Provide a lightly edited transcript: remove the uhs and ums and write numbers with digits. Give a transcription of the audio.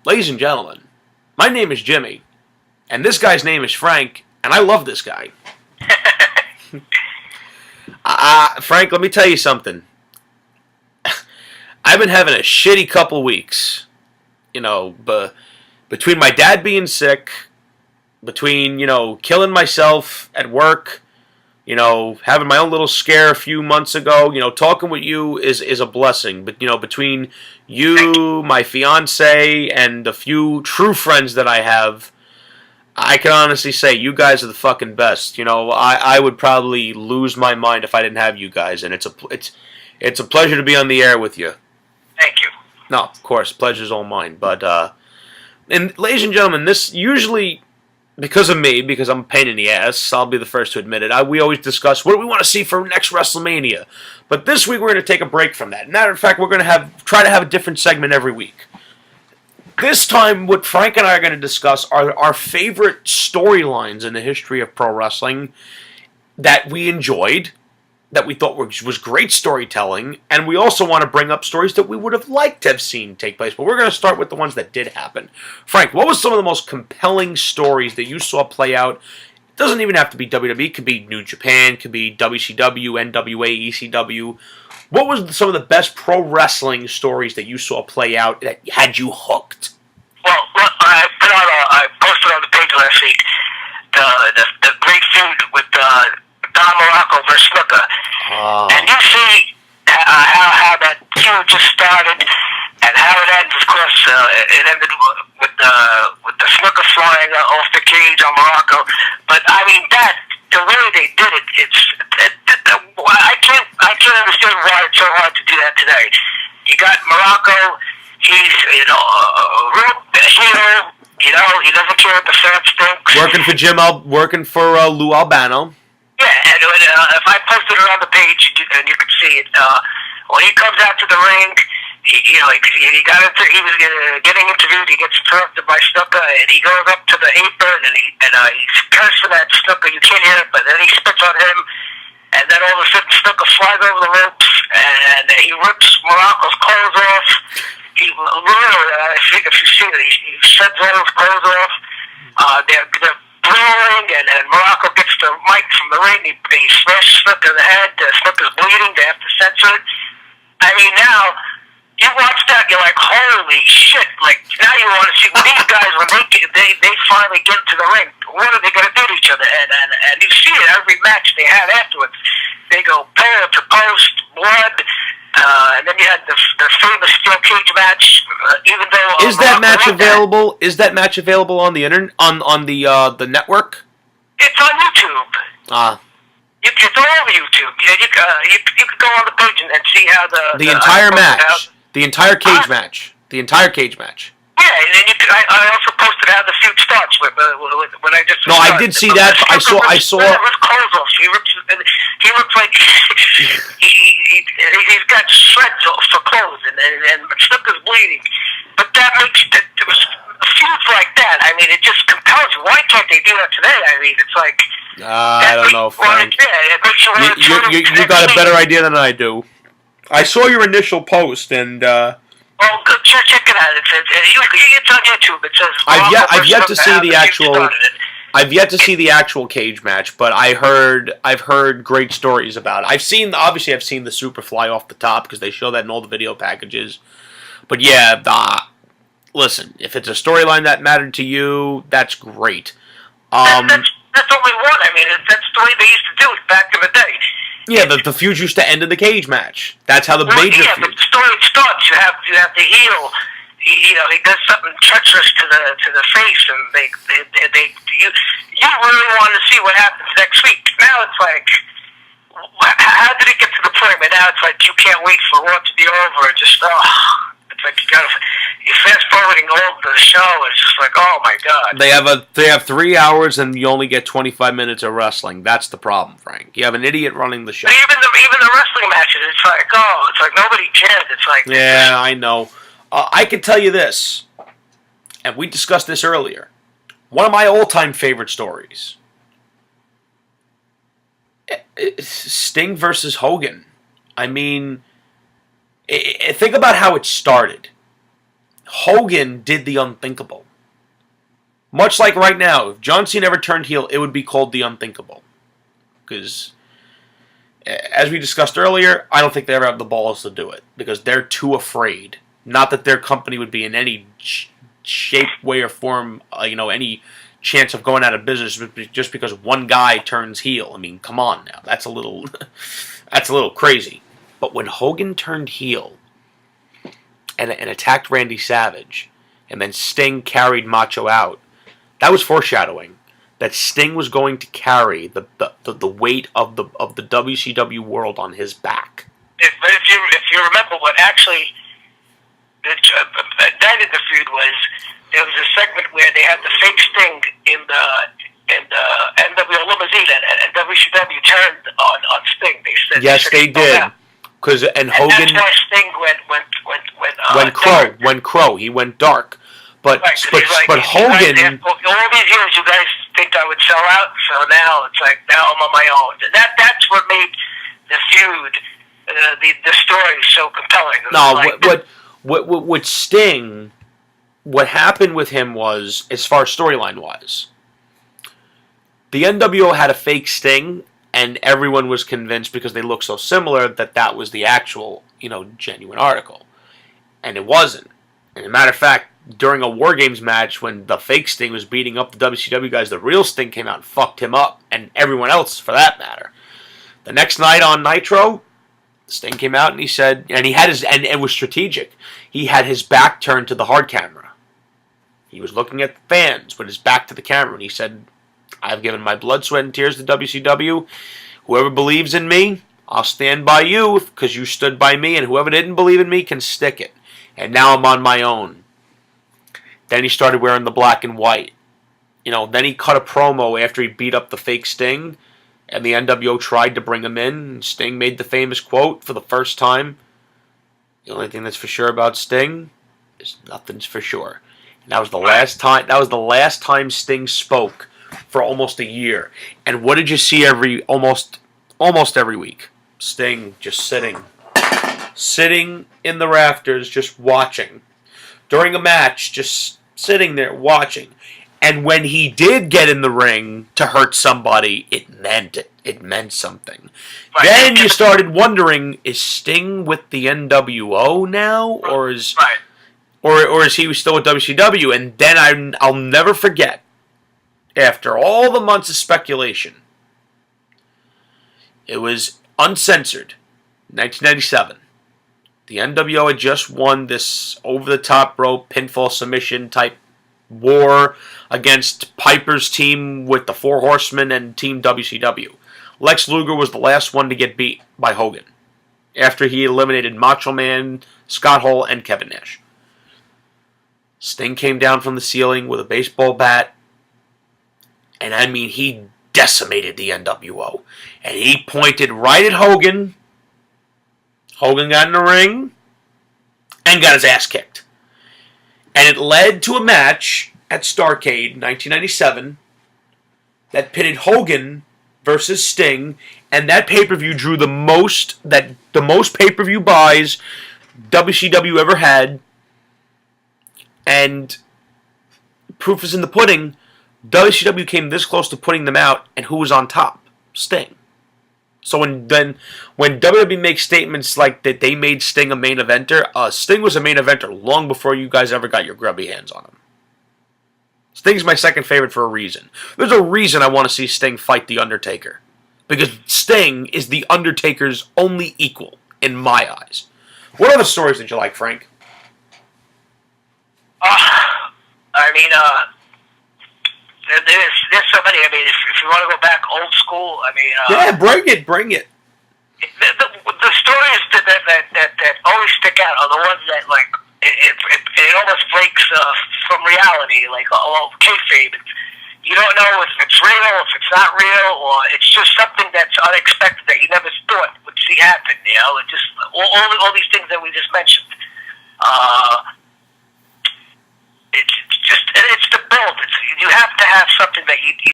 Ladies and gentlemen, my name is Jimmy, and this guy's name is Frank, and I love this guy. Frank, let me tell you something. I've been having a shitty couple weeks. You know, between my dad being sick, between, killing myself at work, having my own little scare a few months ago, talking with you is a blessing. But, between you, my fiance, and the few true friends that I have, I can honestly say you guys are the fucking best. I would probably lose my mind if I didn't have you guys, and it's a pleasure to be on the air with you. Thank you. No, of course, pleasure's all mine. But and ladies and gentlemen, this usually because of me, because I'm a pain in the ass. I'll be the first to admit it. We always discuss what do we want to see for next WrestleMania. But this week we're going to take a break from that. Matter of fact, we're going to try to have a different segment every week. This time, what Frank and I are going to discuss are our favorite storylines in the history of pro wrestling that we enjoyed, that we thought was great storytelling, and we also want to bring up stories that we would have liked to have seen take place. But we're going to start with the ones that did happen. Frank, what was some of the most compelling stories that you saw play out? It doesn't even have to be WWE. It could be New Japan. It could be WCW, NWA, ECW. What was some of the best pro wrestling stories that you saw play out that had you hooked? Well, I posted on the page last week the great feud with Don Morocco versus Snooker, and you see how that feud just started and how it ends. Of course, it ended with the Snooker flying off the cage on Morocco. But I mean the way they did it, I can't understand why it's so hard to do that today. You got Morocco, he's a real hero. He doesn't care if the fans think. Working for Lou Albano. Yeah, and if I posted it on the page and you could see it, when he comes out to the ring, he was getting interviewed. He gets interrupted by Snooker, and he goes up to the apron and he's cursed for that Snooker. You can't hear it, but then he spits on him, and then all of a sudden Snooker flies over the ropes and he rips Morocco's clothes off. He literally, I think if you see it, he sheds all his clothes off. They're brawling, and Morocco gets the mic from the ring. He smashes Snooker in the head. Snooker's bleeding. They have to censor it. I mean, now you watch that, you're like, holy shit! Like now you want to see these guys when they finally get to the ring. What are they going to do to each other? And you see it every match they had afterwards. They go pillar to post, blood. And then you had the famous steel cage match. Even though is that match available? Is that match available on the internet on the network? It's on YouTube. It's all over YouTube. You could go on the page and see how the entire match, the entire cage match, the entire cage match. Yeah, and then I also posted how the feud starts with when I just. No, I did see that. I saw. His clothes off. He looks like he's got shreds for clothes, and Snooker's bleeding. But that makes it was feuds like that. I mean, it just compels you. Why can't they do that today? I mean, it's like. I don't know, Frank. You got a better idea than I do. I saw your initial post, and. Well, go check it out. It's on YouTube. It says. I've yet to see the actual. I've yet to see the actual cage match, but I've heard great stories about it. I've seen the Superfly off the top because they show that in all the video packages. But yeah, listen, if it's a storyline that mattered to you, that's great. That's only one. I mean, that's the way they used to do it back in the day. Yeah, the feud used to end in the cage match. That's how the major feud. But the story starts. You have the heel. He does something treacherous to the face, and you really want to see what happens next week. Now it's like, how did it get to the point where now it's like you can't wait for Raw to be over and just it's like you fast forwarding all the show. And it's just like, oh my god. They have 3 hours and you only get 25 minutes of wrestling. That's the problem, Frank. You have an idiot running the show. But even the wrestling matches, it's like nobody cares. It's like yeah, I know. I can tell you this, and we discussed this earlier. One of my all-time favorite stories: Sting versus Hogan. I mean, think about how it started. Hogan did the unthinkable. Much like right now, if John Cena ever turned heel, it would be called the unthinkable. Because, as we discussed earlier, I don't think they ever have the balls to do it. Because they're too afraid. Not that their company would be in any shape, way, or form, any chance of going out of business just because one guy turns heel. I mean, come on now. That's a little crazy. But when Hogan turned heel and attacked Randy Savage, and then Sting carried Macho out, that was foreshadowing that Sting was going to carry the weight of the WCW world on his back. But if you remember what actually ignited the feud was, there was a segment where they had the fake Sting in the NWO limousine, and WCW turned on Sting. They said yes, they did. And Hogan, that's why Sting went crow. He went dark. But right, Hogan, all these years you guys think I would sell out, so now it's like now I'm on my own. And that's what made the feud, the story so compelling. With Sting, what happened with him was, as far as storyline wise, the NWO had a fake Sting, and everyone was convinced because they looked so similar that was the actual, genuine article, and it wasn't. And as a matter of fact, during a War Games match, when the fake Sting was beating up the WCW guys, the real Sting came out and fucked him up, and everyone else for that matter. The next night on Nitro, Sting came out and he said, and it was strategic. He had his back turned to the hard camera. He was looking at the fans with his back to the camera, and he said, I've given my blood, sweat, and tears to WCW. Whoever believes in me, I'll stand by you because you stood by me, and whoever didn't believe in me can stick it. And now I'm on my own. Then he started wearing the black and white. Then he cut a promo after he beat up the fake Sting, and the NWO tried to bring him in, and Sting made the famous quote for the first time, the only thing that's for sure about Sting is nothing's for sure. And that was the last time Sting spoke for almost a year. And what did you see almost every week? Sting just sitting in the rafters, just watching. During a match, just sitting there watching. And when he did get in the ring to hurt somebody, it meant it. It meant something. Right. Then you started wondering, is Sting with the NWO now? Or is he still with WCW? And then I'll never forget, after all the months of speculation, it was uncensored, 1997. The NWO had just won this over-the-top rope pinfall submission type war against Piper's team with the Four Horsemen and Team WCW. Lex Luger was the last one to get beat by Hogan after he eliminated Macho Man, Scott Hall, and Kevin Nash. Sting came down from the ceiling with a baseball bat, and he decimated the NWO. And he pointed right at Hogan. Hogan got in the ring and got his ass kicked. And it led to a match at Starrcade 1997 that pitted Hogan versus Sting, and that pay-per-view drew the most pay-per-view buys WCW ever had. And proof is in the pudding. WCW came this close to putting them out, and who was on top? Sting. So when WWE makes statements like that they made Sting a main eventer, Sting was a main eventer long before you guys ever got your grubby hands on him. Sting's my second favorite for a reason. There's a reason I want to see Sting fight The Undertaker. Because Sting is The Undertaker's only equal, in my eyes. What other stories did you like, Frank? There's so many. If you want to go back old school, yeah, bring it. The stories that always stick out are the ones that it almost breaks from reality, kayfabe. You don't know if it's real, if it's not real, or it's just something that's unexpected that you never thought would see happen. Just all these things that we just mentioned. It's the build. You have to have something that you